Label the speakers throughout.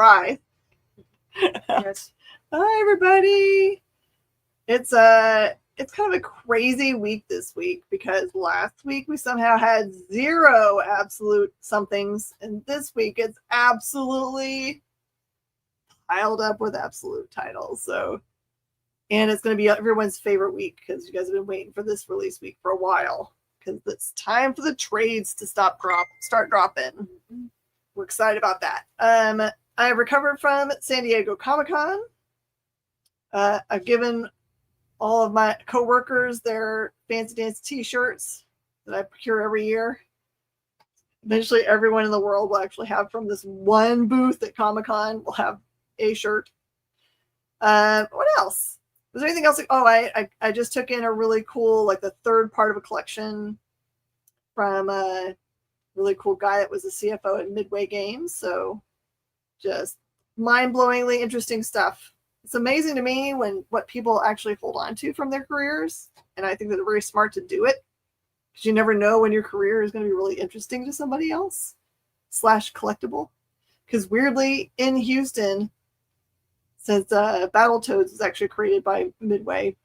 Speaker 1: try.
Speaker 2: Yes.
Speaker 1: Hi, everybody. It's kind of a crazy week this week because last week we somehow had 0 absolute somethings, and this week it's absolutely piled up with absolute titles. So, and it's going to be everyone's favorite week because you guys have been waiting for this release week for a while because it's time for the trades to start dropping. We're excited about that. I recovered from San Diego Comic-Con. I've given all of my coworkers their Fancy Dance t-shirts that I procure every year. Eventually, everyone in the world will actually have from this one booth at Comic-Con will have a shirt. What else? Was there anything else? I just took in a really cool, like the third part of a collection from a really cool guy that was the CFO at Midway Games. So just mind-blowingly interesting stuff. It's amazing to me what people actually hold on to from their careers. And I think that they're very smart to do it because you never know when your career is going to be really interesting to somebody else / collectible. Because weirdly, in Houston, since Battletoads was actually created by Midway,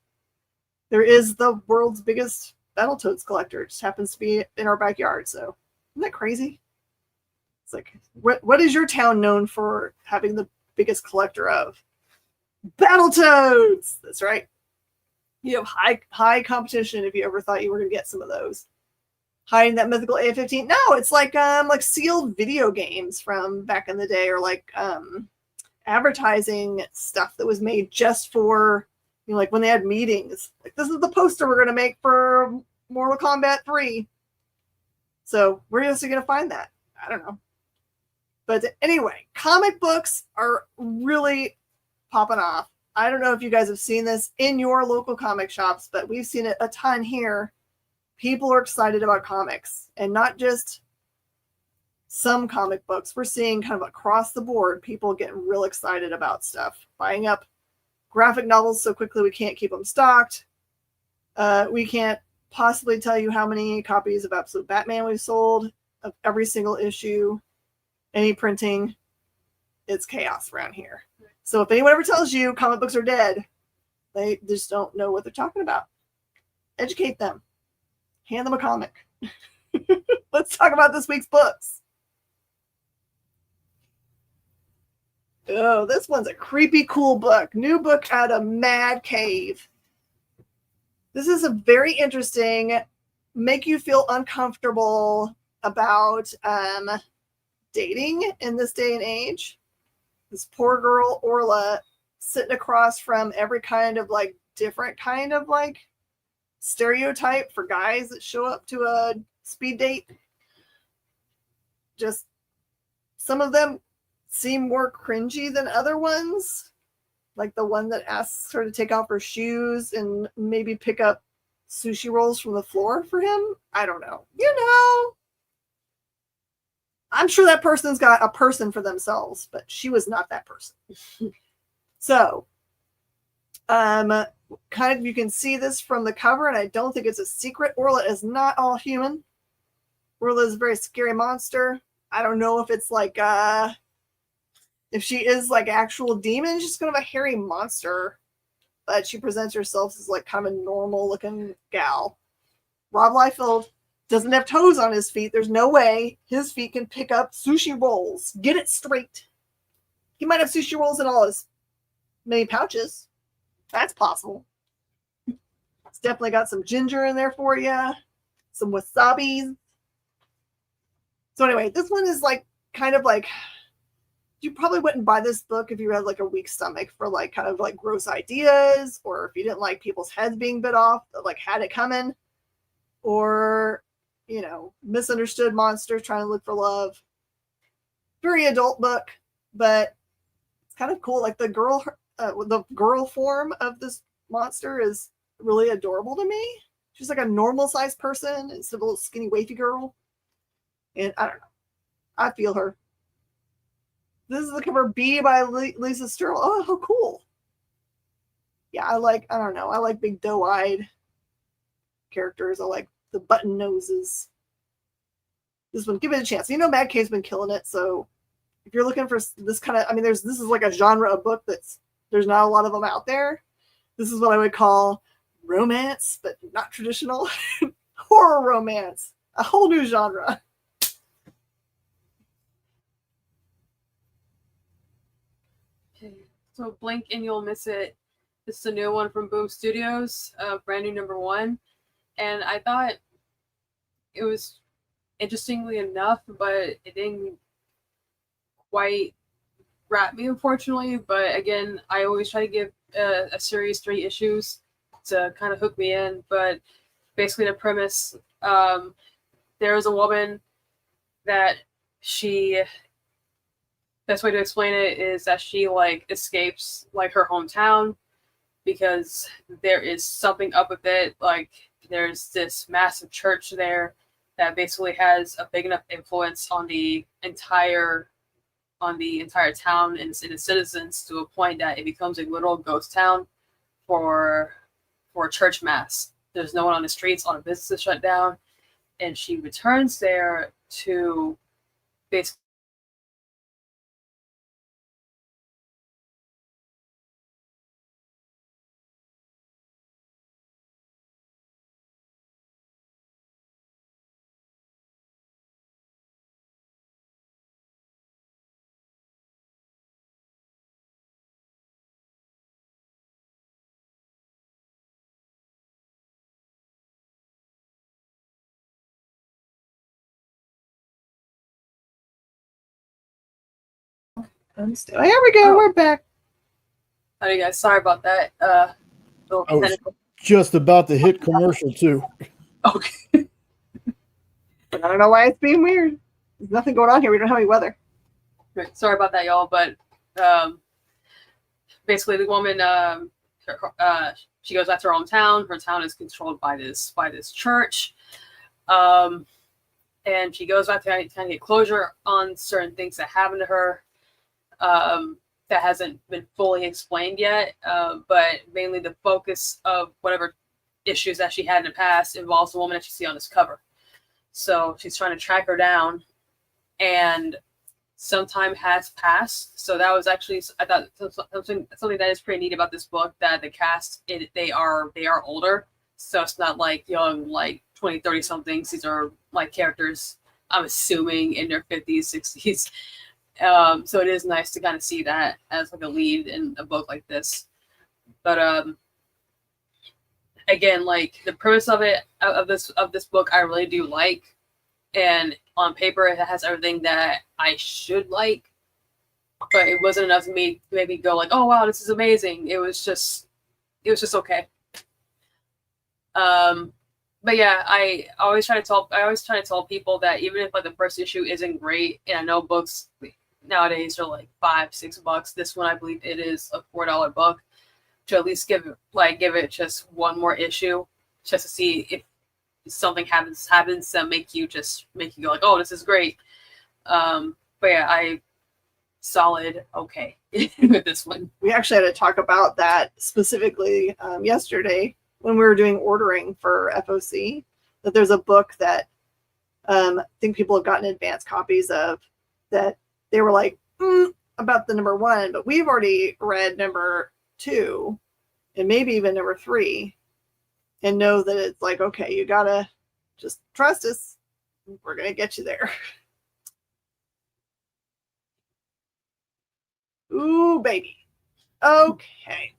Speaker 1: there is the world's biggest Battletoads collector. It just happens to be in our backyard. So isn't that crazy? It's like, what is your town known for having the biggest collector of? Battletoads! That's right. You have high competition if you ever thought you were going to get some of those. Hiding that mythical A15. No, it's like sealed video games from back in the day, or like advertising stuff that was made just for, like when they had meetings. Like, this is the poster we're going to make for Mortal Kombat 3. So where else are you going to find that? I don't know. But anyway, comic books are really popping off. I don't know if you guys have seen this in your local comic shops, but we've seen it a ton here. People are excited about comics, and not just some comic books. We're seeing kind of across the board people getting real excited about stuff, buying up graphic novels so quickly we can't keep them stocked. We can't possibly tell you how many copies of Absolute Batman we've sold, of every single issue, any printing. It's chaos around here. So if anyone ever tells you comic books are dead, they just don't know what they're talking about. Educate them. Hand them a comic. Let's talk about this week's books. Oh, this one's a creepy cool book. New book out of Mad Cave. This is a very interesting, make you feel uncomfortable about dating in this day and age. This poor girl, Orla, sitting across from every kind of like different kind of like stereotype for guys that show up to a speed date. Just some of them seem more cringy than other ones. Like the one that asks her to take off her shoes and maybe pick up sushi rolls from the floor for him. I don't know. I'm sure that person's got a person for themselves, but she was not that person. So, kind of, you can see this from the cover, and I don't think it's a secret. Orla is not all human. Orla is a very scary monster. I don't know if it's like, if she is like actual demon, she's kind of a hairy monster, but she presents herself as like kind of a normal looking gal. Rob Liefeld doesn't have toes on his feet. There's no way his feet can pick up sushi rolls. Get it straight. He might have sushi rolls in all his many pouches. That's possible. It's definitely got some ginger in there for you. Some wasabi. So anyway, this one is like kind of like, you probably wouldn't buy this book if you had like a weak stomach for like kind of like gross ideas, or if you didn't like people's heads being bit off, that like had it coming, or misunderstood monsters trying to look for love. Very adult book, but it's kind of cool. Like the girl form of this monster is really adorable to me. She's like a normal sized person instead of a little skinny wavy girl. And I don't know. I feel her. This is the cover B by Lisa Sterl. Oh, how cool. Yeah, I like big doe-eyed characters. I like the button noses. This one, give it a chance. Mad Cave's been killing it, so if you're looking for this kind of, I mean, this is like a genre of book there's not a lot of them out there. This is what I would call romance, but not traditional. Horror romance, a whole new genre.
Speaker 2: Okay. So Blink and You'll Miss It. This is a new one from Boom Studios, brand new #1. And I thought it was interestingly enough, but it didn't quite wrap me, unfortunately. But again, I always try to give a series 3 issues to kind of hook me in. But basically the premise, there is a woman that best way to explain it is that she like escapes like her hometown because there is something up with it. Like there's this massive church there that basically has a big enough influence on the entire town and its citizens to a point that it becomes a literal ghost town for church mass. There's no one on the streets, all the businesses shut down, and she returns there to basically
Speaker 1: Here we go. We're back.
Speaker 2: How do you guys? Sorry about that.
Speaker 3: I was just about to hit commercial too.
Speaker 2: Okay.
Speaker 1: But I don't know why it's being weird. There's nothing going on here. We don't have any weather.
Speaker 2: Right. Sorry about that, y'all. But basically, the woman, she goes back to her hometown. Her town is controlled by this church, and she goes back to kind of get closure on certain things that happened to her. That hasn't been fully explained yet, but mainly the focus of whatever issues that she had in the past involves the woman that you see on this cover. So she's trying to track her down, and some time has passed. So that was actually, I thought, something that is pretty neat about this book, that the cast, they are older. So it's not like young, like 20, 30 somethings. These are like characters, I'm assuming, in their 50s, 60s. So it is nice to kind of see that as like a lead in a book like this. But again, like the premise of this book, I really do like, and on paper it has everything that I should like, but it wasn't enough to me to maybe go like, oh wow, this is amazing. It was just okay. But yeah, I always try to tell people that even if like the first issue isn't great, and I know books nowadays are like $5-6. This one, I believe it is a $4 book, to at least give it just one more issue, just to see if something happens that make you go like, oh, this is great. But yeah, solid okay with this one.
Speaker 1: We actually had to talk about that specifically yesterday when we were doing ordering for FOC, that there's a book that I think people have gotten advance copies of, that they were like, about the #1, but we've already read #2 and maybe even #3 and know that it's like, okay, you gotta just trust us. We're gonna get you there. Ooh, baby. Okay.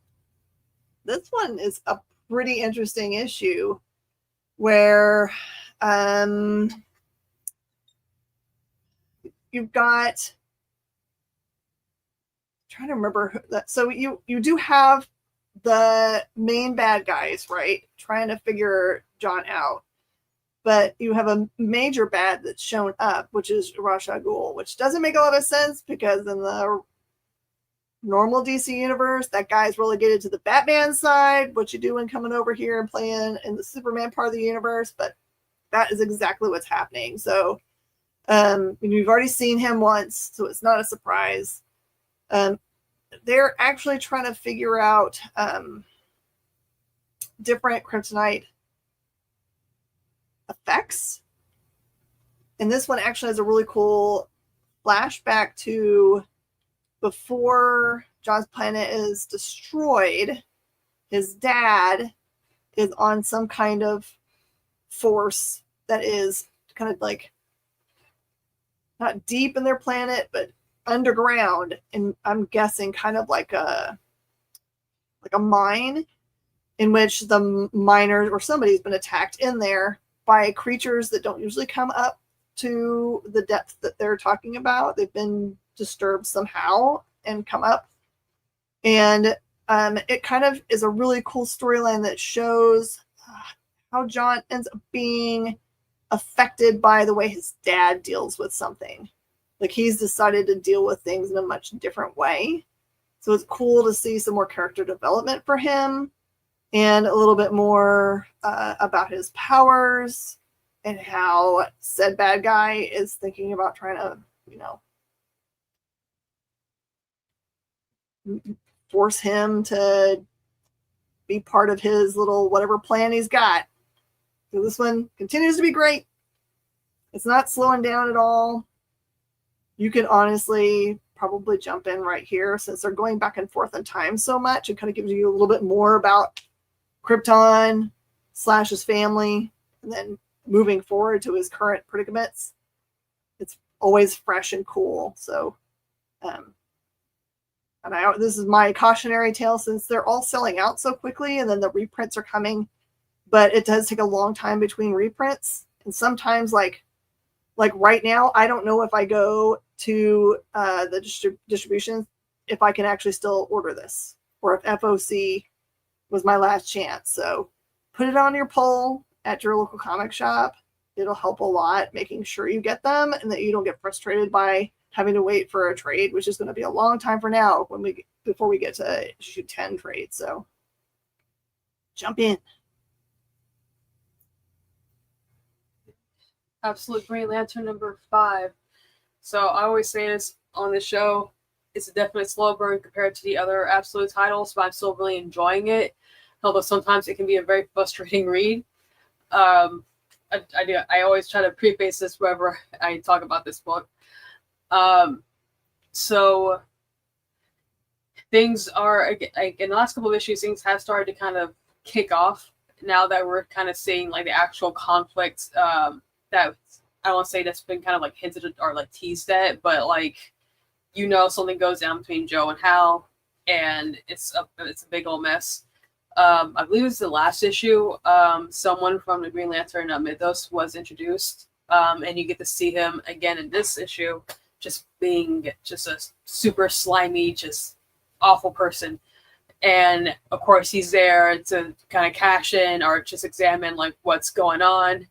Speaker 1: This one is a pretty interesting issue where you've got, I'm trying to remember who that. So you do have the main bad guys, right, trying to figure John out, but you have a major bad that's shown up, which is Ra's al Ghul, which doesn't make a lot of sense because in the normal DC universe, that guy's relegated to the Batman side, what you doing coming over here and playing in the Superman part of the universe, but that is exactly what's happening. So you've already seen him once, so it's not a surprise. They're actually trying to figure out different kryptonite effects. And this one actually has a really cool flashback to before John's planet is destroyed. His dad is on some kind of force that is kind of like not deep in their planet, but underground. And I'm guessing kind of like a mine in which the miners or somebody's been attacked in there by creatures that don't usually come up to the depth that they're talking about. They've been disturbed somehow and come up. And it kind of is a really cool storyline that shows how John ends up being affected by the way his dad deals with something. Like he's decided to deal with things in a much different way. So it's cool to see some more character development for him and a little bit more about his powers and how said bad guy is thinking about trying to, force him to be part of his little whatever plan he's got. So this one continues to be great. It's not slowing down at all. You can honestly probably jump in right here since they're going back and forth in time so much. It kind of gives you a little bit more about Krypton / his family and then moving forward to his current predicaments. It's always fresh and cool. So, this is my cautionary tale since they're all selling out so quickly and then the reprints are coming, but it does take a long time between reprints. And sometimes like right now, I don't know if I go to the distribution, if I can actually still order this or if FOC was my last chance. So put it on your poll at your local comic shop. It'll help a lot making sure you get them and that you don't get frustrated by having to wait for a trade, which is going to be a long time for now before we get to issue 10 trade. So jump in.
Speaker 2: Absolute Green Lantern #5. So I always say this on the show, it's a definite slow burn compared to the other Absolute titles, but I'm still really enjoying it. Although sometimes it can be a very frustrating read. I always try to preface this whenever I talk about this book. So things are, like in the last couple of issues, things have started to kind of kick off now that we're kind of seeing like the actual conflict that I don't want to say that's been kind of like hinted at or like teased at, but like, something goes down between Joe and Hal and it's a big old mess. I believe it was the last issue. Someone from the Green Lantern mythos was introduced, and you get to see him again in this issue, just being just a super slimy, just awful person. And of course, he's there to kind of cash in or just examine like what's going on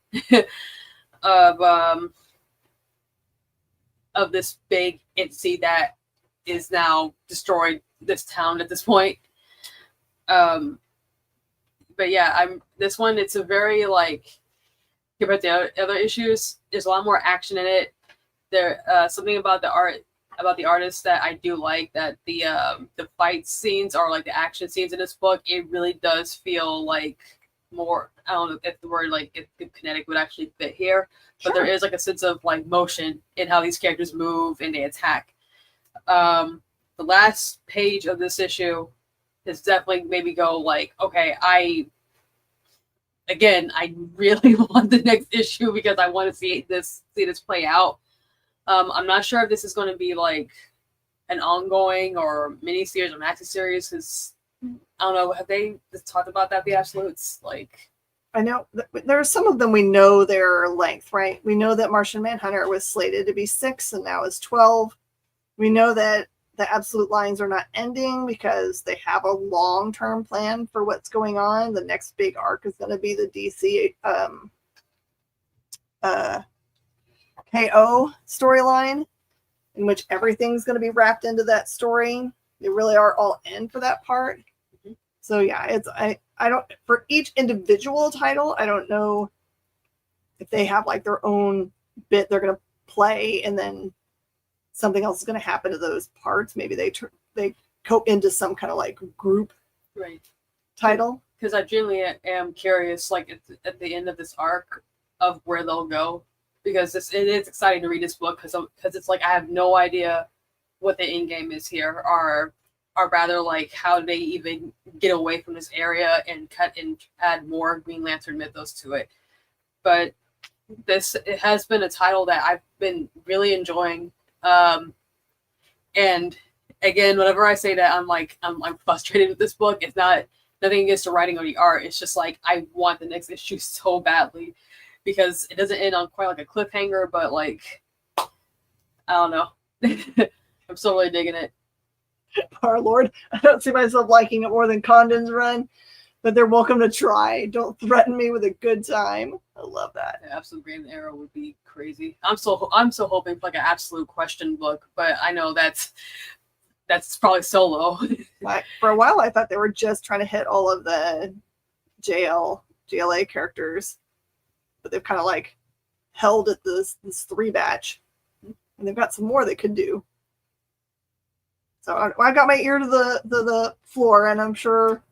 Speaker 2: of this big entity that is now destroyed this town at this point. But yeah, this one, it's a very like compared to other issues, there's a lot more action in it. There something about the artist that I do like, that the fight scenes or like the action scenes in this book, it really does feel like more, I don't know if the word like if kinetic would actually fit here, but there is like a sense of like motion in how these characters move and they attack. The last page of this issue is definitely made me go like, okay, I really want the next issue because I want to see this play out. I'm not sure if this is going to be like an ongoing or mini-series or maxi series because I don't know, have they talked about that, the Absolutes? Like,
Speaker 1: I know there are some of them we know their length, right? We know that Martian Manhunter was slated to be 6 and now is 12. We know that the Absolute lines are not ending because they have a long-term plan for what's going on. The next big arc is going to be the DC KO storyline, in which everything's going to be wrapped into that story. They really are all in for that part. Mm-hmm. So yeah, I don't, for each individual title, I don't know if they have like their own bit they're going to play and then something else is going to happen to those parts. Maybe they go into some kind of like group title.
Speaker 2: Because I genuinely am curious, like at the end of this arc, of where they'll go, because it is exciting to read this book because it's like I have no idea what the end game is here, or rather like how they even get away from this area and cut and add more Green Lantern mythos to it. But it has been a title that I've been really enjoying. And again, whenever I say that, I'm frustrated with this book. It's not nothing against the writing or the art. It's just like I want the next issue so badly because it doesn't end on quite like a cliffhanger, but like I don't know. I'm still really digging it.
Speaker 1: Our Lord, I don't see myself liking it more than Condon's run, but they're welcome to try. Don't threaten me with a good time. I love that.
Speaker 2: The Absolute Green Arrow would be crazy. I'm so hoping for like an Absolute Question book, but I know that's probably so low.
Speaker 1: For a while, I thought they were just trying to hit all of the JLA characters, but they've kind of like held at this 3 batch, and they've got some more they could do. So I got my ear to the floor, and I'm sure,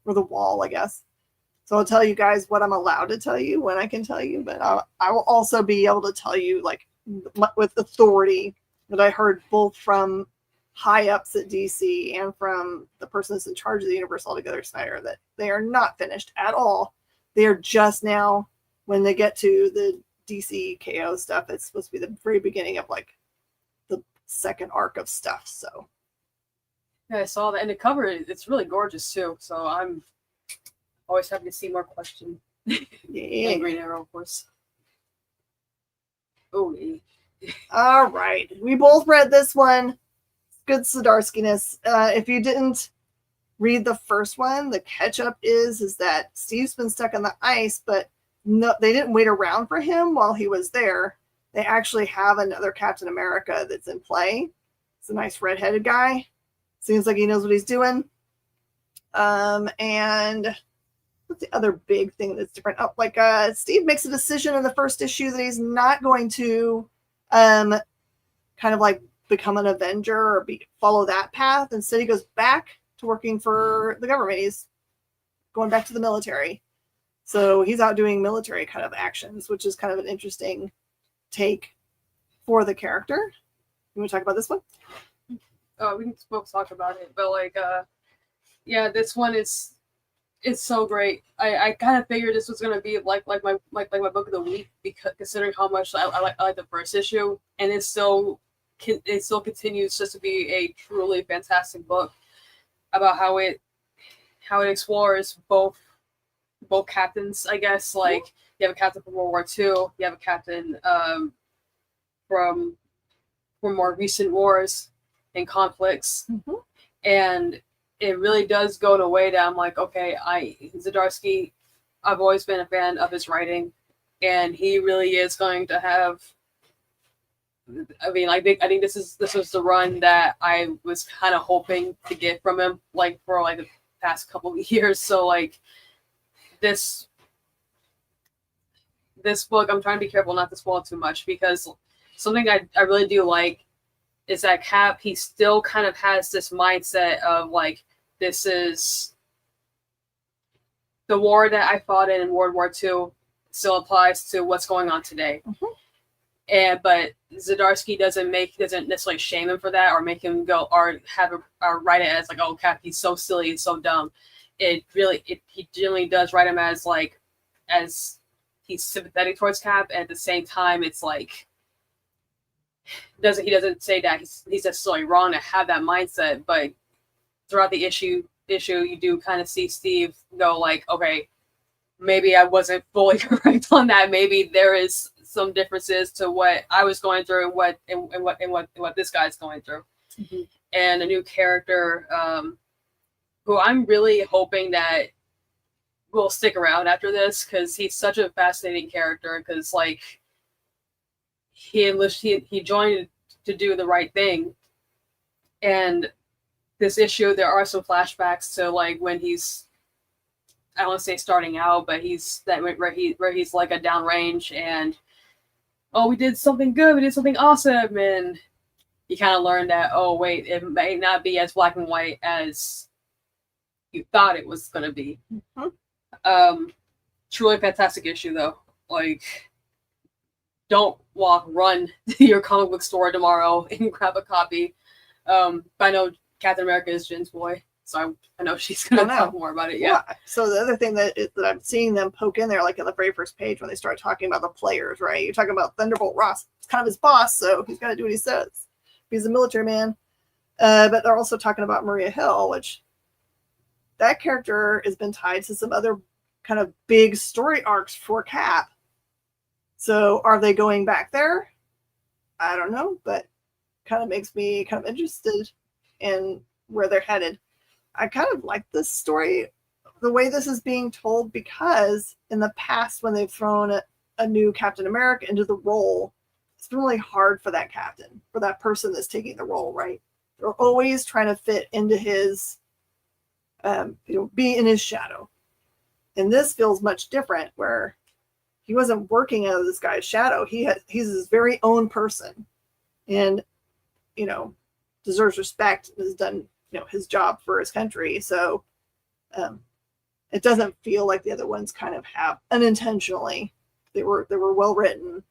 Speaker 1: or the wall, I guess. So I'll tell you guys what I'm allowed to tell you when I can tell you, but I will also be able to tell you like with authority that I heard both from high ups at DC and from the person that's in charge of the universe altogether, Snyder, that they are not finished at all. They are just now, when they get to the DC KO stuff, it's supposed to be the very beginning of like the second arc of stuff. So
Speaker 2: yeah, I saw that, and the cover, it's really gorgeous too. So I'm always happy to see more Question.
Speaker 1: yeah.
Speaker 2: And Green Arrow, of course. Oh, yeah.
Speaker 1: All right, we both read this one. Good Zdarsky-ness. If you didn't read the first one, the catch up is that Steve's been stuck on the ice, but no, they didn't wait around for him while he was there. They actually have another Captain America that's in play. It's a nice redheaded guy. Seems like he knows what he's doing. And what's the other big thing that's different? Oh, like Steve makes a decision in the first issue that he's not going to kind of like become an Avenger or follow that path. Instead, he goes back to working for the government. He's going back to the military. So he's out doing military kind of actions, which is kind of an interesting take for the character. You want to talk about this one?
Speaker 2: We can both talk about it, but like, yeah, this one is so great. I kind of figured this was gonna be like my book of the week, because considering how much I like the first issue, and it still continues just to be a truly fantastic book about how it explores both captains, I guess. Like, you have a captain from World War II, you have a captain from more recent wars and conflicts, and it really does go in a way that I'm like, okay, Zdarsky, I've always been a fan of his writing, and he really is going to have. I mean, I think this was the run that I was kind of hoping to get from him, like for like the past couple of years. So like this book, I'm trying to be careful not to spoil too much, because something I really do like is that Cap, he still kind of has this mindset of like, this is the war that I fought in World War II still applies to what's going on today. But Zdarsky doesn't necessarily shame him for that, or make him go, or write it as like, oh, Cap, he's so silly, he's so dumb. He generally does write him as like, as he's sympathetic towards Cap, and at the same time, it's like, he doesn't say that he's necessarily wrong to have that mindset, but throughout the issue, you do kind of see Steve go like, okay, maybe I wasn't fully correct on that. Maybe there is some differences to what I was going through and what this guy's going through. And a new character who I'm really hoping that will stick around after this, because he's such a fascinating character, because like he joined to do the right thing, and this issue there are some flashbacks to like when he's, I don't want to say starting out, but he's where he's like a downrange, and oh, we did something good, we did something awesome, and you kind of learn that, oh wait, it may not be as black and white as you thought it was going to be. Truly fantastic issue though. Like, don't walk, run to your comic book store tomorrow and grab a copy. But I know Captain America is Jen's boy, so I know she's going to talk more about it. Yeah.
Speaker 1: So the other thing that I'm seeing them poke in there, like on the very first page when they start talking about the players, right? You're talking about Thunderbolt Ross. It's kind of his boss, so he's got to do what he says. He's a military man. But they're also talking about Maria Hill, which that character has been tied to some other kind of big story arcs for Cap. So are they going back there? I don't know, but kind of makes me kind of interested in where they're headed. I kind of like this story, the way this is being told, because in the past, when they've thrown a new Captain America into the role, it's been really hard for that captain, for that person that's taking the role, right? They're always trying to fit into his, be in his shadow. And this feels much different, where he wasn't working out of this guy's shadow. He's his very own person, and deserves respect. Has done his job for his country. So it doesn't feel like the other ones kind of have unintentionally. They were well written,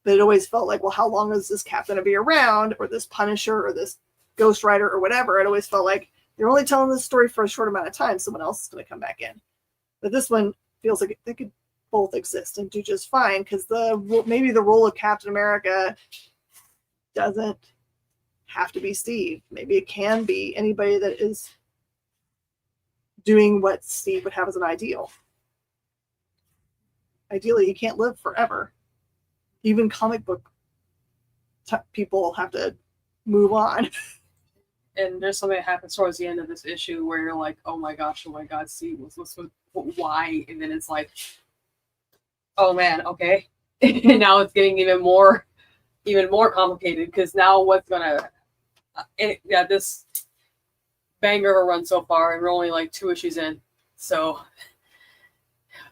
Speaker 1: but it always felt like, well, how long is this Captain to be around, or this Punisher, or this Ghost Rider, or whatever? It always felt like they're only telling this story for a short amount of time. Someone else is going to come back in. But this one feels like they could both exist and do just fine, because maybe the role of Captain America doesn't have to be Steve. Maybe it can be anybody that is doing what Steve would have as an ideal. Ideally, he can't live forever. Even comic book people have to move on.
Speaker 2: And there's something that happens towards the end of this issue where you're like, oh my God, Steve, why? And then it's like, oh man, okay. And now it's getting even more complicated, because now what's gonna this banger of a run so far, and we're only like 2 issues in. So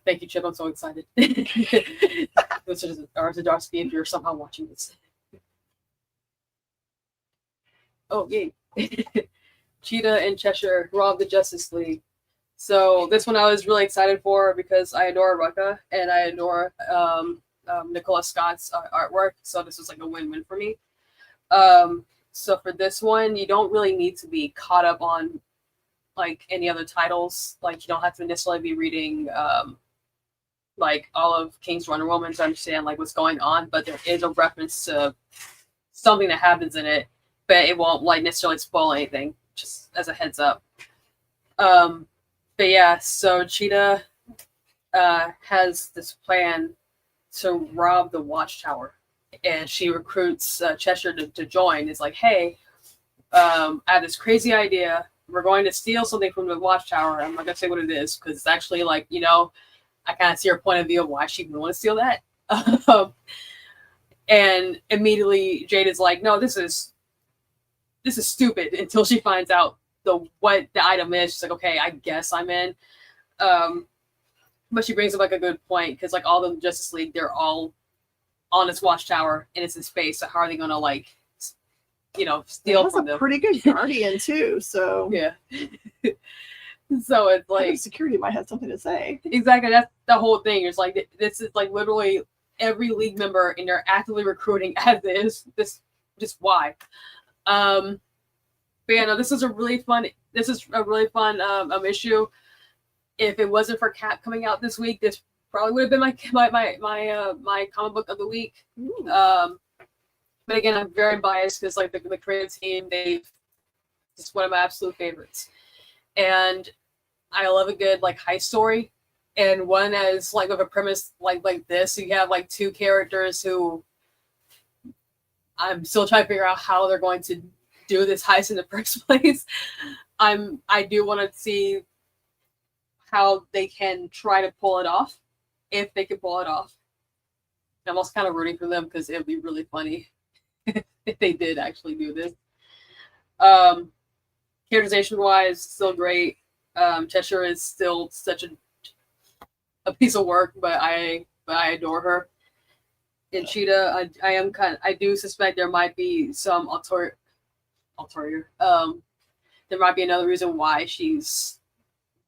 Speaker 2: thank you, Chip. I'm so excited. This is Zadarsky, if you're somehow watching this. Oh, yay. Cheetah and Cheshire robbed the Justice League. So this one I was really excited for, because I adore Rucka and I adore Nicola Scott's artwork. So this was like a win-win for me. So for this one, you don't really need to be caught up on like any other titles. Like, you don't have to necessarily be reading like all of King's Wonder Woman to understand like what's going on, but there is a reference to something that happens in it, but it won't like necessarily spoil anything, just as a heads up. But yeah, so Cheetah has this plan to rob the Watchtower, and she recruits Cheshire to join. It's like, hey, I have this crazy idea. We're going to steal something from the Watchtower. I'm not gonna say what it is, because it's actually like, I kind of see her point of view of why she would want to steal that. And immediately Jade is like, no, this is stupid, until she finds out what the item is. She's like, okay, I guess I'm in. But she brings up like a good point, because like all the Justice League, they're all on this Watchtower and it's in space. So how are they gonna like, steal from them?
Speaker 1: A pretty good guardian too. So
Speaker 2: yeah. So it's like
Speaker 1: security might have something to say.
Speaker 2: Exactly, that's the whole thing. It's like, this is like literally every league member, and they're actively recruiting as this. Just why? But yeah, no, this is a really fun issue. If it wasn't for Cap coming out this week, this probably would have been my comic book of the week. But again, I'm very biased, because like the creative team, it's one of my absolute favorites. And I love a good like heist story, and one as like with a premise like this. You have like two characters who I'm still trying to figure out how they're going to do this heist in the first place. I do want to see how they can try to pull it off, if they can pull it off. I'm also kind of rooting for them, because it would be really funny if they did actually do this. Characterization wise, still great. Cheshire is still such a piece of work, but I adore her. And Cheetah, I do suspect there might be some ulterior. There might be another reason why she's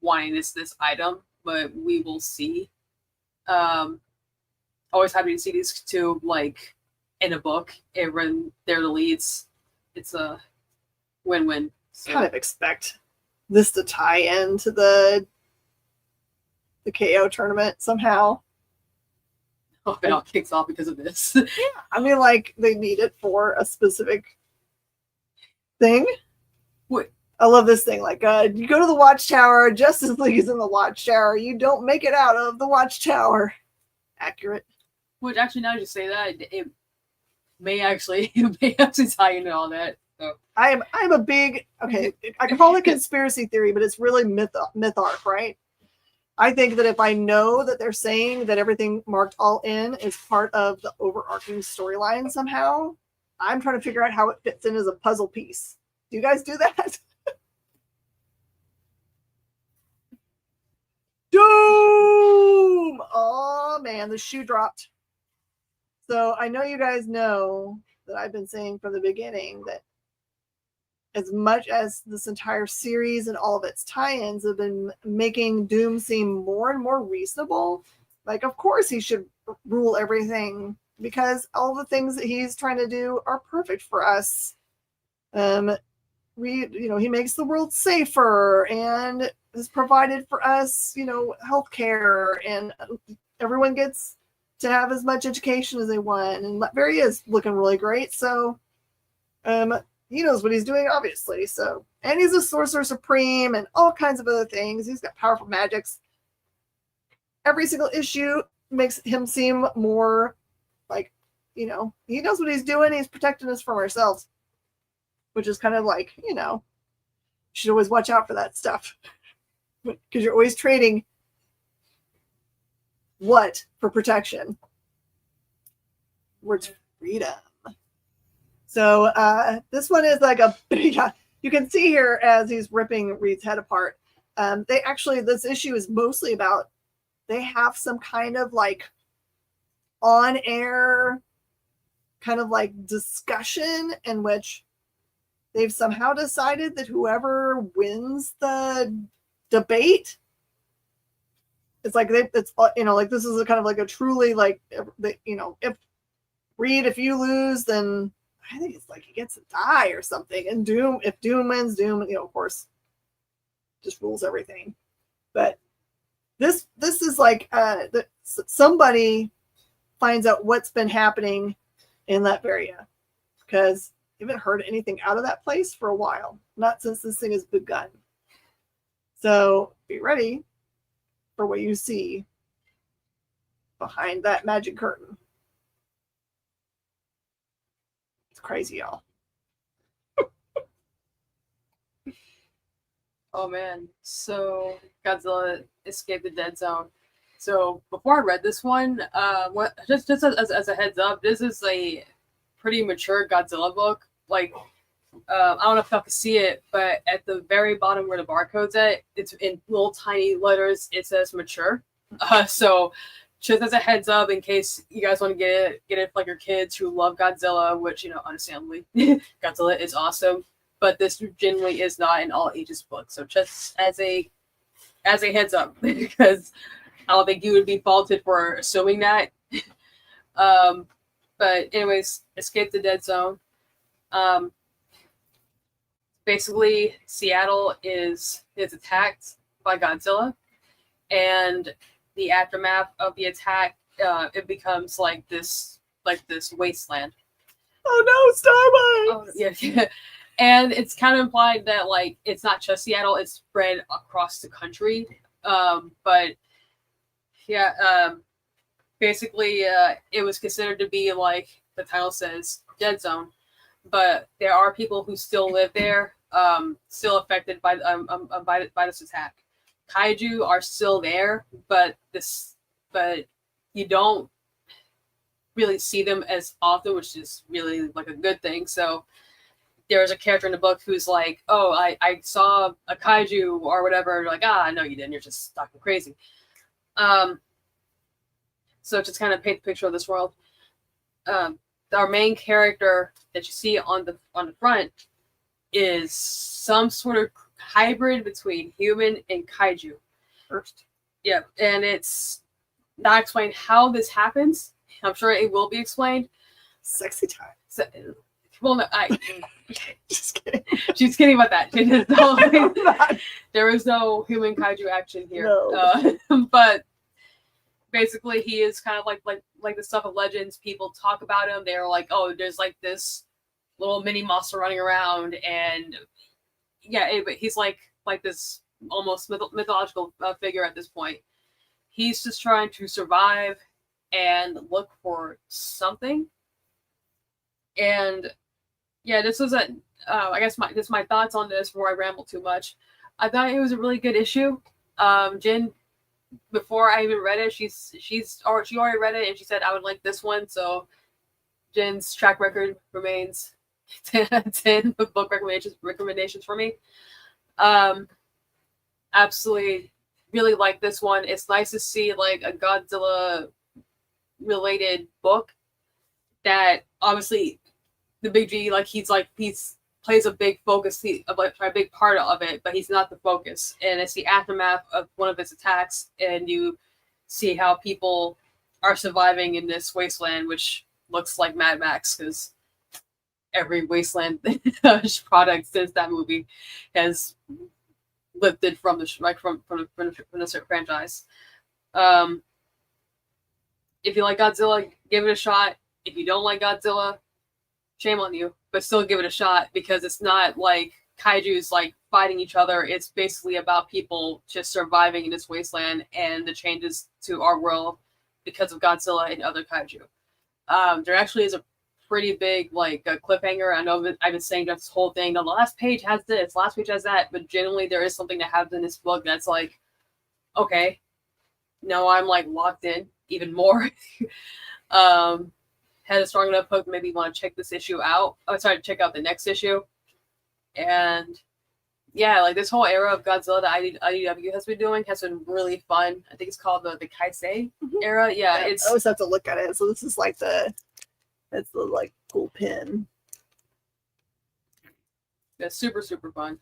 Speaker 2: wanting this item, but we will see. always happy to see these two like in a book and when they're the leads. It's a win-win. So.
Speaker 1: Kind of expect this to tie into the KO tournament somehow.
Speaker 2: Oh, it all kicks off because of this.
Speaker 1: Yeah, I mean, like they need it for a specific thing.
Speaker 2: What?
Speaker 1: I love this thing. Like, you go to the Watchtower, Justice League is in the Watchtower. You don't make it out of the Watchtower. Accurate.
Speaker 2: Which actually, now you say that, it may actually tie into all that. So.
Speaker 1: I'm a big, okay, I can call it conspiracy theory, but it's really myth arc, right? I think that if I know that they're saying that everything marked all in is part of the overarching storyline somehow, I'm trying to figure out how it fits in as a puzzle piece. Do you guys do that? Doom! Oh man, the shoe dropped. So I know you guys know that I've been saying from the beginning that as much as this entire series and all of its tie-ins have been making Doom seem more and more reasonable, like of course he should rule everything because all the things that he's trying to do are perfect for us. He makes the world safer and has provided for us, healthcare, and everyone gets to have as much education as they want. And Latveria is looking really great. So, he knows what he's doing, obviously. So, and he's a sorcerer supreme and all kinds of other things. He's got powerful magics. Every single issue makes him seem more like, he knows what he's doing. He's protecting us from ourselves, which is kind of like, you should always watch out for that stuff because you're always trading what for protection? Words freedom. So this one is like you can see here as he's ripping Reed's head apart. This issue is mostly about, they have some kind of like on air kind of like discussion in which they've somehow decided that whoever wins the debate, it's like like this is a kind of like a truly like, if Reed, if you lose, then I think it's like he gets to die or something. And if Doom wins, Doom, of course, just rules everything. But this is like somebody finds out what's been happening in Latveria because I haven't heard anything out of that place for a while. Not since this thing has begun. So be ready for what you see behind that magic curtain. It's crazy, y'all.
Speaker 2: Oh man. So Godzilla escaped the dead zone. So before I read this one, just as a heads up, this is a pretty mature Godzilla book. Like, I don't know if y'all can see it, but at the very bottom where the barcode's at, it's in little tiny letters. It says mature. So just as a heads up, in case you guys want to get it for like your kids who love Godzilla, which understandably, Godzilla is awesome. But this generally is not an all ages book. So just as a heads up, because I don't think you would be faulted for assuming that. But anyways, escape the dead zone. Basically, Seattle is attacked by Godzilla, and the aftermath of the attack, it becomes like this wasteland.
Speaker 1: Oh no, Starbucks!
Speaker 2: Oh, yeah. And it's kind of implied that like it's not just Seattle; it's spread across the country. But yeah, basically, it was considered to be like the title says, dead zone. But there are people who still live there, still affected by this attack. Kaiju are still there, but you don't really see them as often, which is really like a good thing. So there's a character in the book who's like, "Oh, I saw a kaiju or whatever." Like, no, you didn't. You're just talking crazy. So just kind of paint the picture of this world. Our main character that you see on the front is some sort of hybrid between human and kaiju.
Speaker 1: First.
Speaker 2: Yeah, and it's not explained how this happens, I'm sure it will be explained.
Speaker 1: Sexy time.
Speaker 2: So, well, no,
Speaker 1: Just kidding.
Speaker 2: she's kidding about that.
Speaker 1: I'm not.
Speaker 2: There is no human kaiju action here.
Speaker 1: No.
Speaker 2: But basically, he is kind of like the stuff of legends. People talk about him. They're like, oh, there's like this little mini monster running around, and yeah, but he's like this almost mythological figure at this point. He's just trying to survive and look for something. And yeah, this was I guess my thoughts on this before I ramble too much. I thought it was a really good issue. Jin, before I even read it, she already read it and she said I would like this one. So Jin's track record remains 10 out of 10 with book recommendations for me. Absolutely really like this one. It's nice to see like a Godzilla related book that obviously the big G, he's plays a big focus, a big part of it, but he's not the focus. And it's the aftermath of one of his attacks, and you see how people are surviving in this wasteland, which looks like Mad Max, because every wasteland product since that movie has lifted from the franchise. If you like Godzilla, give it a shot. If you don't like Godzilla, shame on you, but still give it a shot, because it's not like kaiju's like fighting each other. It's basically about people just surviving in this wasteland and the changes to our world because of Godzilla and other kaiju. There actually is a pretty big cliffhanger. I know that I've been saying this whole thing. The last page has this, last page has that, but generally there is something that happens in this book that's like, okay, now I'm like locked in even more. Had a strong enough hook, maybe want to check this issue out. Oh, sorry, check out the next issue. And yeah, like this whole era of Godzilla that IDW has been doing has been really fun. I think it's called the Kaisei era. Yeah,
Speaker 1: I always have to look at it. So this is like it's the like cool pin.
Speaker 2: It's super, super fun.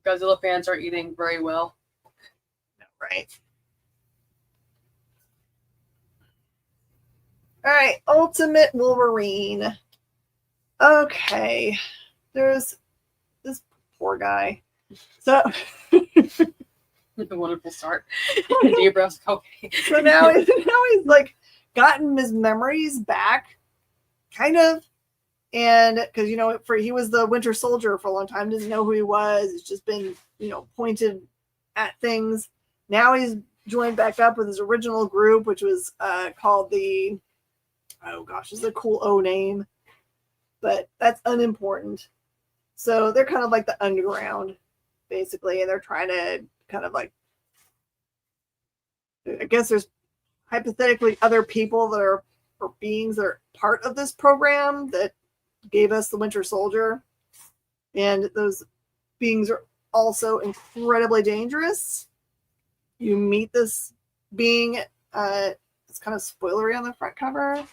Speaker 2: Godzilla fans are eating very well.
Speaker 1: Right. All right, Ultimate Wolverine. Okay, there's this poor guy. So
Speaker 2: a wonderful start. Debrow's okay.
Speaker 1: So now he's like gotten his memories back, kind of, and because he was the Winter Soldier for a long time, didn't know who he was. He's just been pointed at things. Now he's joined back up with his original group, which was called the. Oh gosh, this is a cool O name, but that's unimportant. So they're kind of like the underground, basically, and they're trying to kind of like, I guess there's hypothetically other people that are, or beings that are part of this program that gave us the Winter Soldier. And those beings are also incredibly dangerous. You meet this being, it's kind of spoilery on the front cover.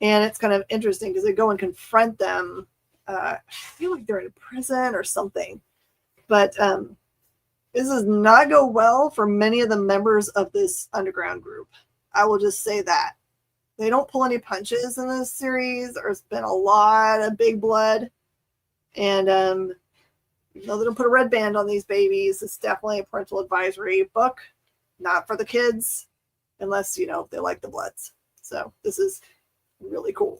Speaker 1: And it's kind of interesting because they go and confront them. I feel like they're in a prison or something. But this does not go well for many of the members of this underground group. I will just say that. They don't pull any punches in this series. There's been a lot of big blood. And they don't put a red band on these babies. It's definitely a parental advisory book. Not for the kids. Unless, they like the bloods. So this is really cool.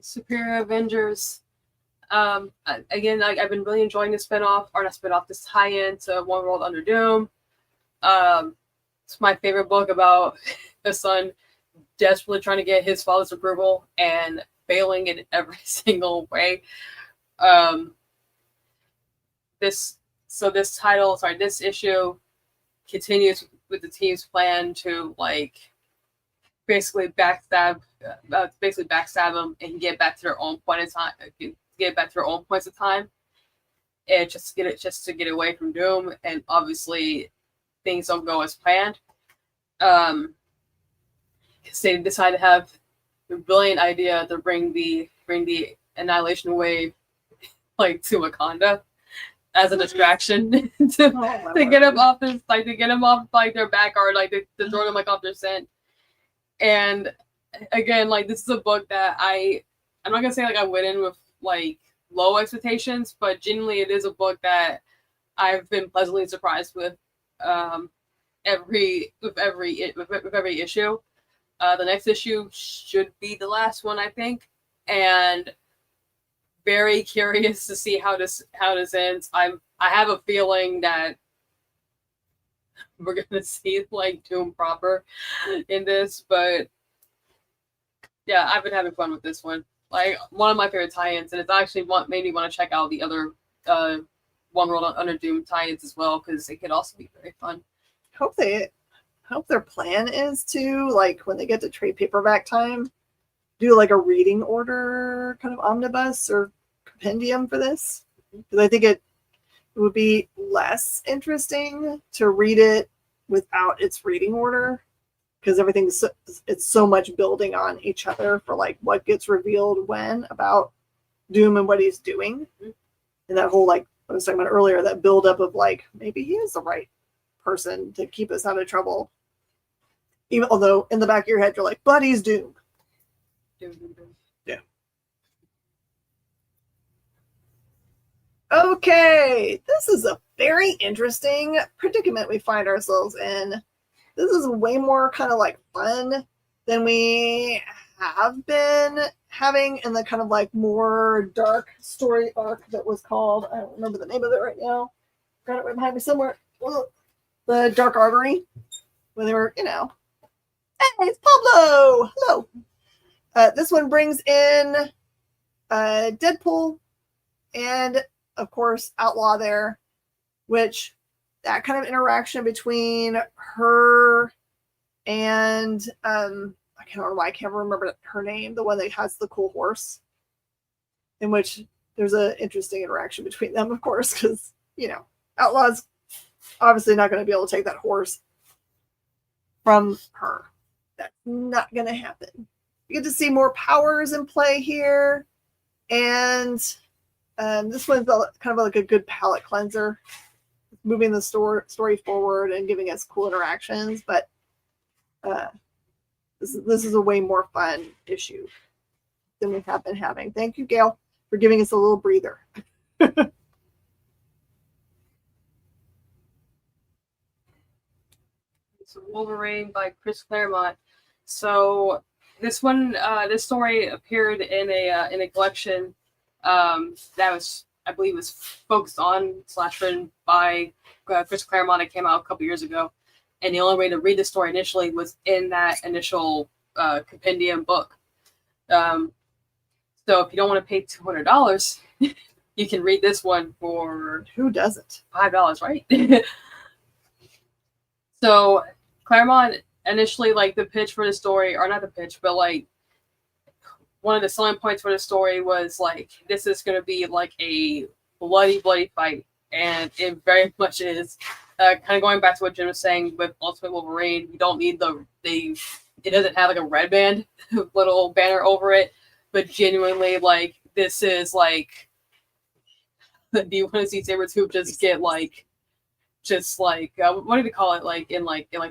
Speaker 2: Superior Avengers. Again, I've been really enjoying this this tie-in to One World Under Doom. It's my favorite book about a son desperately trying to get his father's approval and failing in every single way. This issue continues with the team's plan to basically backstab them and get back to their own point in time, get back to their own points of time, and just to get away from Doom. And obviously, things don't go as planned. They decide to have the brilliant idea to bring the Annihilation Wave like to Wakanda as a distraction to get him off this, like to get him off like their back or like to throw them like off their scent. And again, like this is a book that I'm not gonna say like I went in with like low expectations, but genuinely it is a book that I've been pleasantly surprised with every issue. The next issue should be the last one, I think, and very curious to see how this ends. I have a feeling that we're gonna see like Doom proper in this, but yeah, I've been having fun with this one. Like one of my favorite tie-ins, and it's actually made me want to check out the other One World Under Doom tie-ins as well, because it could also be very fun.
Speaker 1: Hope their plan is to, like, when they get to trade paperback time, do like a reading order kind of omnibus or compendium for this, because I think it would be less interesting to read it without its reading order, because it's so much building on each other for like what gets revealed when about Doom and what he's doing, and that whole, like I was talking about earlier, that buildup of like maybe he is the right person to keep us out of trouble, even although in the back of your head you're like, but he's Doom. Yeah. Okay, this is a very interesting predicament we find ourselves in. This is way more kind of like fun than we have been having in the kind of like more dark story arc that was called, I don't remember the name of it right now. Got it right behind me somewhere. The Dark Artery, when they were, hey, it's Pablo. Hello. This one brings in Deadpool and, of course, Outlaw there, which that kind of interaction between her and I can't remember her name, the one that has the cool horse, in which there's an interesting interaction between them, of course, because Outlaw's obviously not going to be able to take that horse from her. That's not going to happen. You get to see more powers in play here, and this one's kind of like a good palate cleanser, moving the story forward and giving us cool interactions. But this is a way more fun issue than we have been having. Thank you, Gail, for giving us a little breather.
Speaker 2: So Wolverine by Chris Claremont. So this one, this story appeared in a collection that was, I believe, was focused on / written by Chris Claremont. It came out a couple years ago, and the only way to read the story initially was in that initial compendium book. So if you don't want to pay $200, you can read this one for
Speaker 1: who doesn't?
Speaker 2: $5, right? So Claremont initially, like, the pitch for the story, or not the pitch, but like one of the selling points for the story was like, this is going to be like a bloody fight, and it very much is. Kind of going back to what Jim was saying with Ultimate Wolverine, you don't need it doesn't have like a red band little banner over it, but genuinely, like, this is like, do you want to see Sabretooth just get like, what do they call it, like in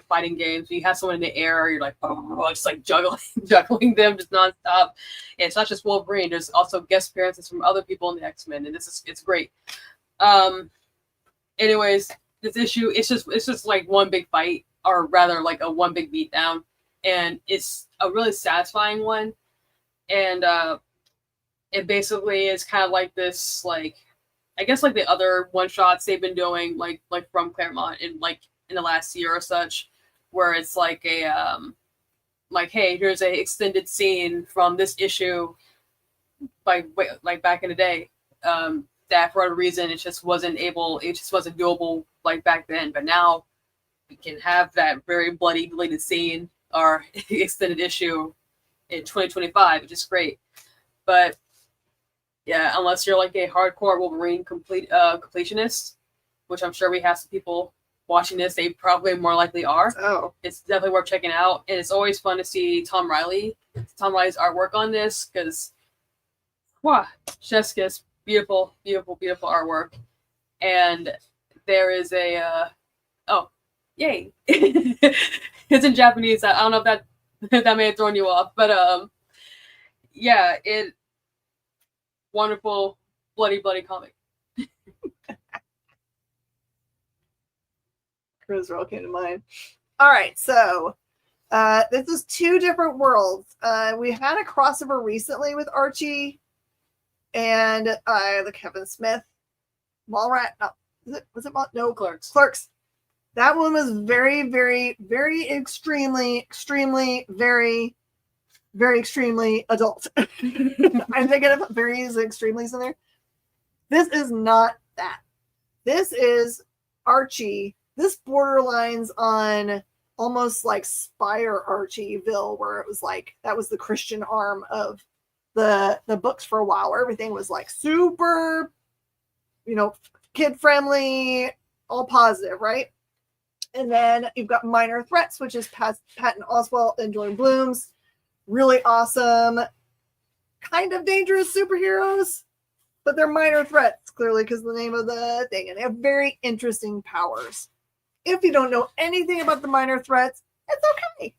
Speaker 2: fighting games, you have someone in the air, you're like, oh, just like juggling them just nonstop. And it's not just Wolverine, there's also guest appearances from other people in the X-Men, and it's great. Anyways, this issue, it's just like one big fight, or rather like a one big beatdown, and it's a really satisfying one. And it basically is kind of like this, like, I guess like the other one shots they've been doing, like from Claremont in the last year or such, where it's like a like, hey, here's a extended scene from this issue, like back in the day, that for a reason it just wasn't doable like back then, but now we can have that very bloody deleted scene or extended issue in 2025, which is great. But yeah, unless you're like a hardcore Wolverine completionist, which I'm sure we have some people watching this, they probably more likely are.
Speaker 1: Oh,
Speaker 2: it's definitely worth checking out, and it's always fun to see Tom Riley's artwork on this, because wow, chef's kiss. beautiful, beautiful, beautiful artwork. And there is a yay! It's in Japanese. I don't know if that may have thrown you off, but yeah, it wonderful, bloody comic.
Speaker 1: Cruiser came to mind. All right, so this is two different worlds. We had a crossover recently with Archie and the Kevin Smith Mallrat. No, was it no
Speaker 2: Clerks?
Speaker 1: Clerks. That one was very, very, very extremely, very, very extremely adult. I'm thinking of very extremely in there. This is not that. This is Archie. This borderlines on almost like Spire Archieville, where it was like that was the Christian arm of the books for a while, where everything was like super, kid friendly, all positive, right? And then you've got Minor Threats, which is Patton Oswalt and Jordan Bloom's really awesome, kind of dangerous superheroes, but they're minor threats, clearly, because the name of the thing. And they have very interesting powers. If you don't know anything about the minor threats, it's okay.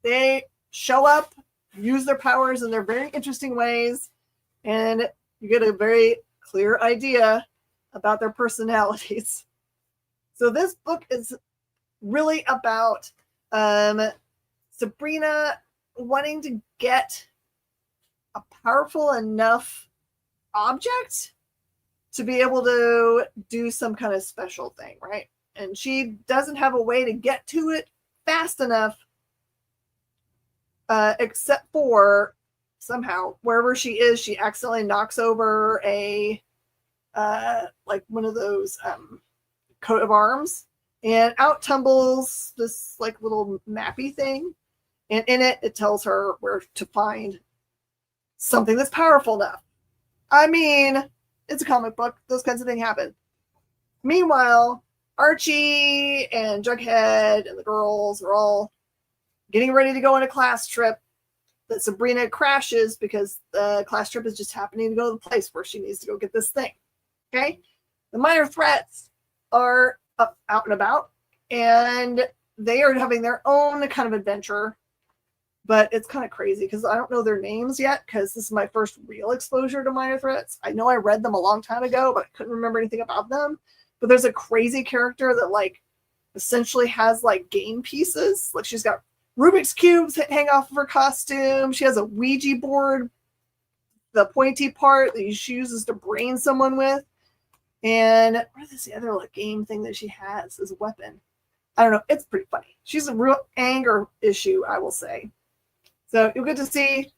Speaker 1: They show up, use their powers in their very interesting ways, and you get a very clear idea about their personalities. So this book is really about Sabrina wanting to get a powerful enough object to be able to do some kind of special thing, right? And she doesn't have a way to get to it fast enough, except for somehow wherever she is, she accidentally knocks over a like one of those coat of arms, and out tumbles this like little mappy thing, and in it tells her where to find something that's powerful enough. I mean, it's a comic book, those kinds of things happen. Meanwhile, Archie and Jughead and the girls are all getting ready to go on a class trip that Sabrina crashes because the class trip is just happening to go to the place where she needs to go get this thing. Okay? The minor threats are up, out and about, and they are having their own kind of adventure, but it's kind of crazy because I don't know their names yet because this is my first real exposure to minor threats. I know I read them a long time ago, but I couldn't remember anything about them. But there's a crazy character that like essentially has like game pieces. Like she's got Rubik's cubes hang off of her costume. She has a Ouija board, the pointy part that she uses to brain someone with. And what is the other like game thing that she has as a weapon? I don't know. It's pretty funny. She's a real anger issue, I will say. So you'll get to see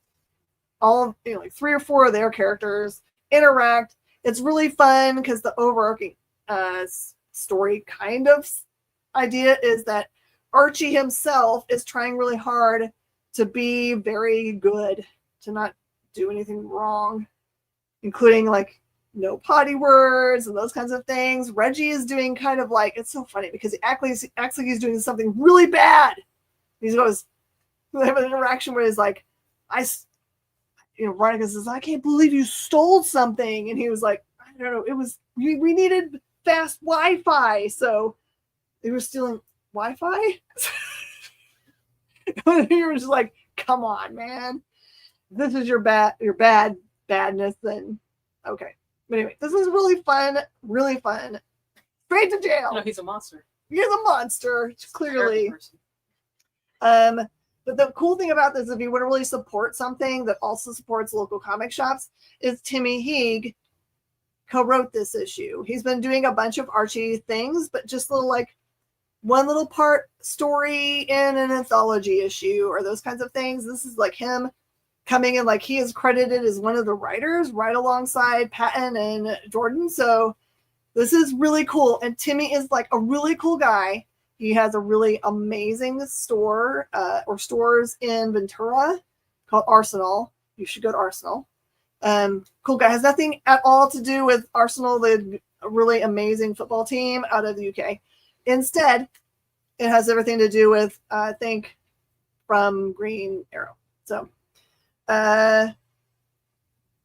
Speaker 1: all of, like 3 or 4 of their characters interact. It's really fun because the overarching story kind of idea is that Archie himself is trying really hard to be very good, to not do anything wrong, including like no potty words and those kinds of things. Reggie is doing kind of like, it's so funny because he acts like he's doing something really bad. He goes, they have an interaction where he's like, Veronica says, I can't believe you stole something. And he was like, I don't know, it was, we needed fast Wi-Fi. So they were stealing Wi-Fi. You were just like, come on, man. This is your badness. Then okay. But anyway, this is really fun. Really fun. Straight to jail.
Speaker 2: No, he's a monster.
Speaker 1: He's a monster, clearly. But the cool thing about this, if you want to really support something that also supports local comic shops, is Timmy Heeg co-wrote this issue. He's been doing a bunch of Archie things, but just little like one little part story in an anthology issue or those kinds of things. This is like him coming in, like he is credited as one of the writers right alongside Patton and Jordan. So this is really cool. And Timmy is like a really cool guy. He has a really amazing store or stores in Ventura called Arsenal. You should go to Arsenal. Cool guy. Has nothing at all to do with Arsenal, the really amazing football team out of the UK. Instead, it has everything to do with, I think, from Green Arrow. So go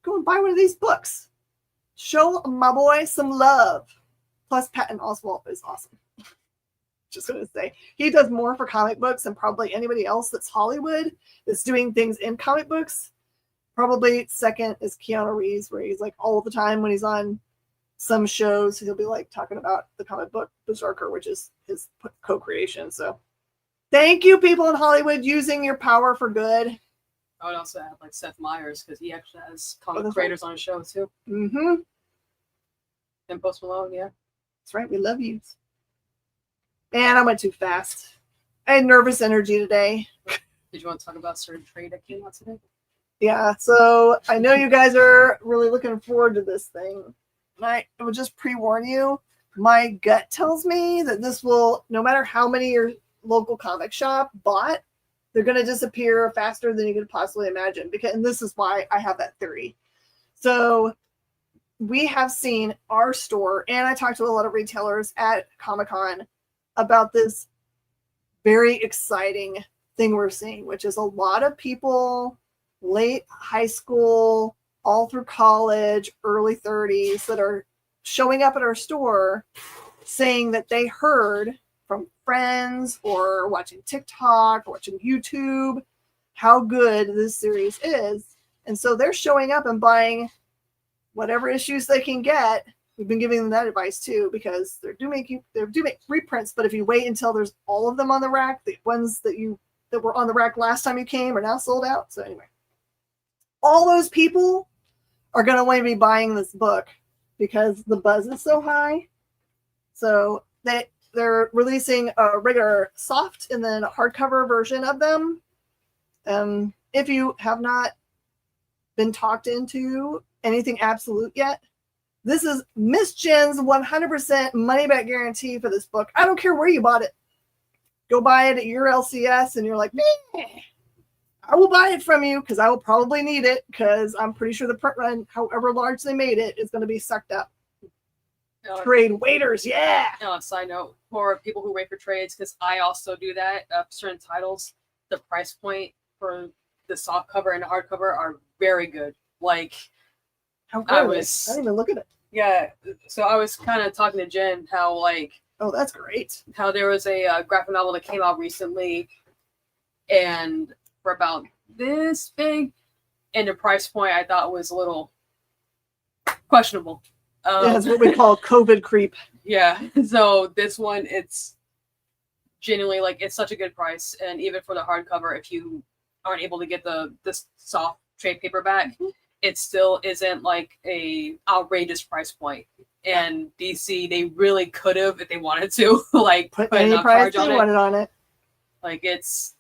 Speaker 1: and buy one of these books. show my boy some love. Plus, Patton Oswalt is awesome. Just going to say, he does more for comic books than probably anybody else that's Hollywood that's doing things in comic books. Probably second is Keanu Reeves, where he's like all the time when he's on some shows, he'll be like talking about the comic book Berserker, which is his co-creation. So thank you, people in Hollywood, using your power for good.
Speaker 2: I would also add like Seth Meyers, because he actually has comic creators on his show too.
Speaker 1: Mm-hmm.
Speaker 2: And Post Malone, yeah.
Speaker 1: That's right. We love you. And I went too fast. I had nervous energy today.
Speaker 2: Did you want to talk about certain trade that came out today?
Speaker 1: Yeah, so I know you guys are really looking forward to this thing. And I will just pre-warn you, my gut tells me that this will, no matter how many your local comic shop bought, they're going to disappear faster than you could possibly imagine. And this is why I have that theory. So we have seen our store, and I talked to a lot of retailers at Comic-Con about this very exciting thing we're seeing, which is a lot of people late high school, all through college, early 30s that are showing up at our store saying that they heard from friends or watching TikTok or watching YouTube how good this series is. And so they're showing up and buying whatever issues they can get. We've been giving them that advice too, because they do make reprints, but if you wait until there's all of them on the rack, the ones that were on the rack last time you came are now sold out. So anyway, all those people are going to want to be buying this book because the buzz is so high. So they're releasing a regular soft and then a hardcover version of them. If you have not been talked into anything absolute yet, this is Miss Jen's 100% money back guarantee for this book. I don't care where you bought it. Go buy it at your LCS and you're like, meh, I will buy it from you because I will probably need it because I'm pretty sure the print run, however large they made it, is going to be sucked up. Trade waiters, yeah.
Speaker 2: Side note, for people who wait for trades, because I also do that, certain titles, the price point for the soft cover and the hardcover are very good. Like,
Speaker 1: how good I didn't even look at it.
Speaker 2: Yeah, so I was kind of talking to Jen how, like,
Speaker 1: oh, that's great.
Speaker 2: How there was a graphic novel that came out recently, and for about this big, and the price point I thought was a little questionable.
Speaker 1: That's what we call COVID creep.
Speaker 2: Yeah, so this one, it's genuinely, like, it's such a good price, and even for the hardcover, if you aren't able to get the soft trade paperback, mm-hmm. It still isn't like a outrageous price point. And DC, they really could have, if they wanted to, like
Speaker 1: put any price they wanted on it.
Speaker 2: Like, it's,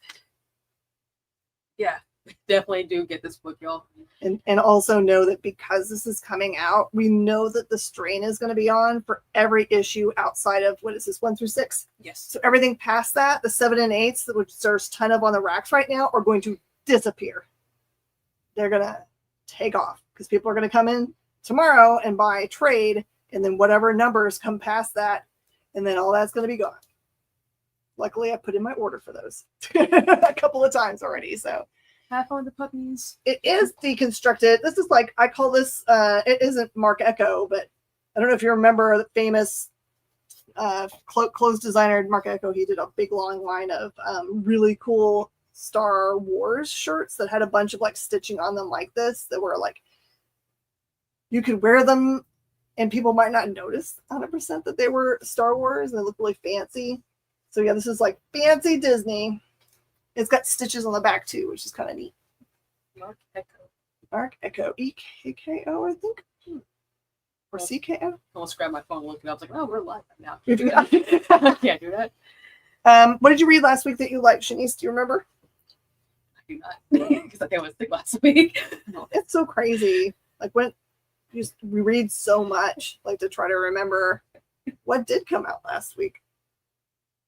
Speaker 2: yeah, definitely do get this book, y'all.
Speaker 1: And also know that because this is coming out, we know that the strain is going to be on for every issue outside of, what is this, 1 through 6?
Speaker 2: Yes.
Speaker 1: So everything past that, the 7 and 8s, which there's a ton of on the racks right now, are going to disappear. They're going to take off because people are going to come in tomorrow and buy trade, and then whatever numbers come past that, and then all that's going to be gone. Luckily, I put in my order for those a couple of times already. So
Speaker 2: have fun with the puppies.
Speaker 1: It is deconstructed. This is like, I call this, it isn't Mark Echo, but I don't know if you remember the famous clothes designer Mark Echo. He did a big long line of really cool Star Wars shirts that had a bunch of like stitching on them like this, that were like, you could wear them and people might not notice 100% that they were Star Wars, and they look really fancy. So yeah, this is like fancy Disney. It's got stitches on the back too, which is kind of neat.
Speaker 2: Mark Echo.
Speaker 1: Mark Echo. E-K-K-O, I think. Or C-K-O.
Speaker 2: I almost grabbed my phone and looked it up. I was like, oh, we're live now. I can't do that.
Speaker 1: What did you read last week that you liked, Shanice? Do you remember?
Speaker 2: I do not. Because I think I was sick last week.
Speaker 1: It's so crazy. Like, when we read so much, like, to try to remember what did come out last week.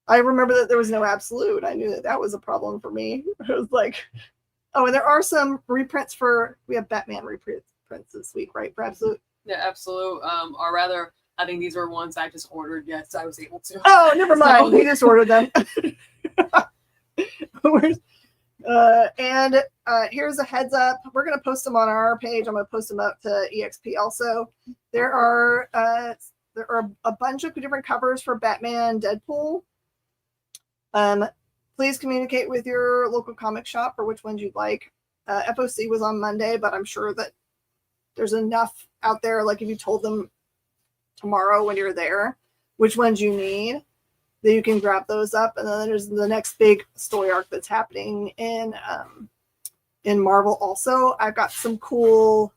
Speaker 1: I remember that there was no absolute. I knew that was a problem for me. It was like, oh, and there are some reprints we have Batman reprints this week, right? For absolute.
Speaker 2: Yeah, absolute. Or rather, I think these were ones I just ordered. Yes, I was able to.
Speaker 1: Oh, never mind. We just ordered them. And here's a heads up. We're going to post them on our page. I'm going to post them up to EXP also. There are a bunch of different covers for Batman, Deadpool. Please communicate with your local comic shop for which ones you'd like. FOC was on Monday, but I'm sure that there's enough out there. Like if you told them tomorrow when you're there which ones you need, that you can grab those up. And then there's the next big story arc that's happening in Marvel. Also, I've got some cool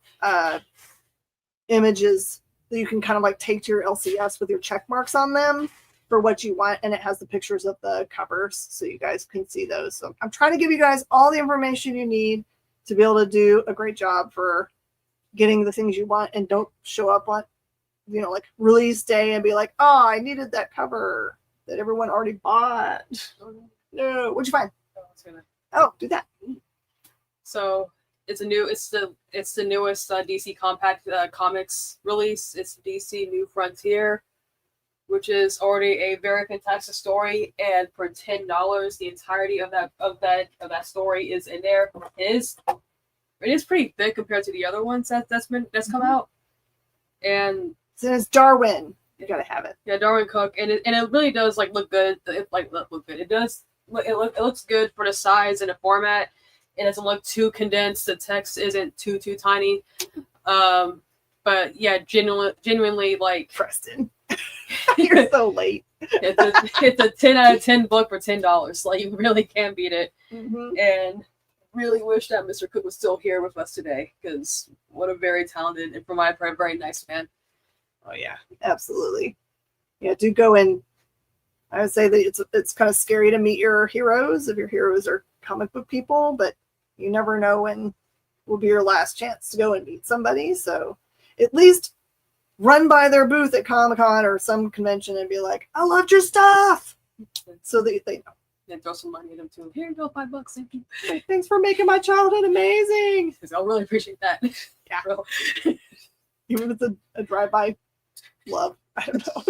Speaker 1: images that you can kind of like take to your LCS with your check marks on them for what you want, and it has the pictures of the covers so you guys can see those. So I'm trying to give you guys all the information you need to be able to do a great job for getting the things you want, and don't show up on, like release day and be like, oh, I needed that cover that everyone already bought. No, what'd you find? Oh, do that.
Speaker 2: So it's the newest DC Compact Comics release. It's DC New Frontier, which is already a very fantastic story, and for $10, the entirety of that story is in there. It is pretty thick compared to the other ones that's come out, and
Speaker 1: it's Darwin. You gotta have it.
Speaker 2: Yeah, Darwin Cook, and it really does look good. Look good. It looks good for the size and the format. It doesn't look too condensed. The text isn't too tiny. But yeah, genuinely like
Speaker 1: Preston. You're so late.
Speaker 2: It's a 10 out of 10 book for $10. Like, you really can't beat it.
Speaker 1: Mm-hmm.
Speaker 2: And really wish that Mr. Cook was still here with us today, because what a very talented and, for my part, very nice man.
Speaker 1: Oh yeah, absolutely. Yeah, do go in. I would say that it's kind of scary to meet your heroes if your heroes are comic book people, but you never know when will be your last chance to go and meet somebody. So at least run by their booth at Comic-Con or some convention and be like, I loved your stuff, so that they know.
Speaker 2: And throw some money at them too. Here you go, $5. Thank you.
Speaker 1: Thanks for making my childhood amazing.
Speaker 2: I'll really appreciate that.
Speaker 1: Yeah. Even if it's a drive-by love. I don't know.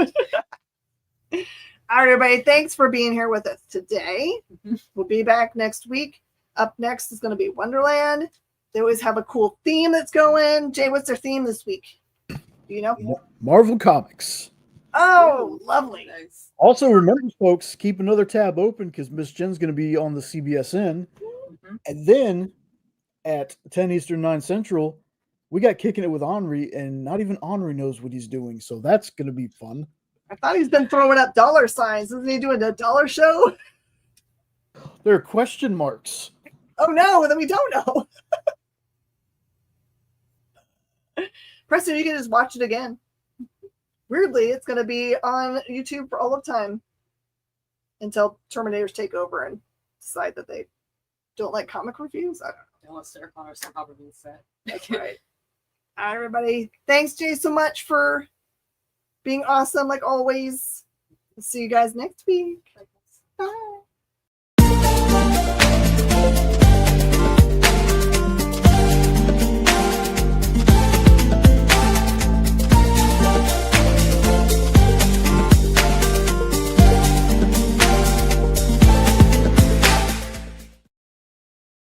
Speaker 1: All right, everybody. Thanks for being here with us today.
Speaker 2: Mm-hmm.
Speaker 1: We'll be back next week. Up next is going to be Wonderland. They always have a cool theme that's going. Jay, what's their theme this week? Do you know?
Speaker 3: Marvel Comics.
Speaker 1: Oh, lovely.
Speaker 2: Nice.
Speaker 3: Also, remember, folks, keep another tab open because Miss Jen's going to be on the CBSN.
Speaker 2: Mm-hmm.
Speaker 3: And then at 10 Eastern, 9 Central, we got Kicking It with Henri, and not even Henri knows what he's doing. So that's going to be fun.
Speaker 1: I thought he's been throwing up dollar signs. Isn't he doing a dollar show?
Speaker 3: There are question marks.
Speaker 1: Oh, no. Then we don't know. Preston, you can just watch it again. Weirdly, it's going to be on YouTube for all of time until Terminators take over and decide that they don't like comic reviews. I don't know.
Speaker 2: Unless Sarah Connor's cover being set.
Speaker 1: That's right. All right, everybody. Thanks, Jay, so much for being awesome, like always. We'll see you guys next week. Bye.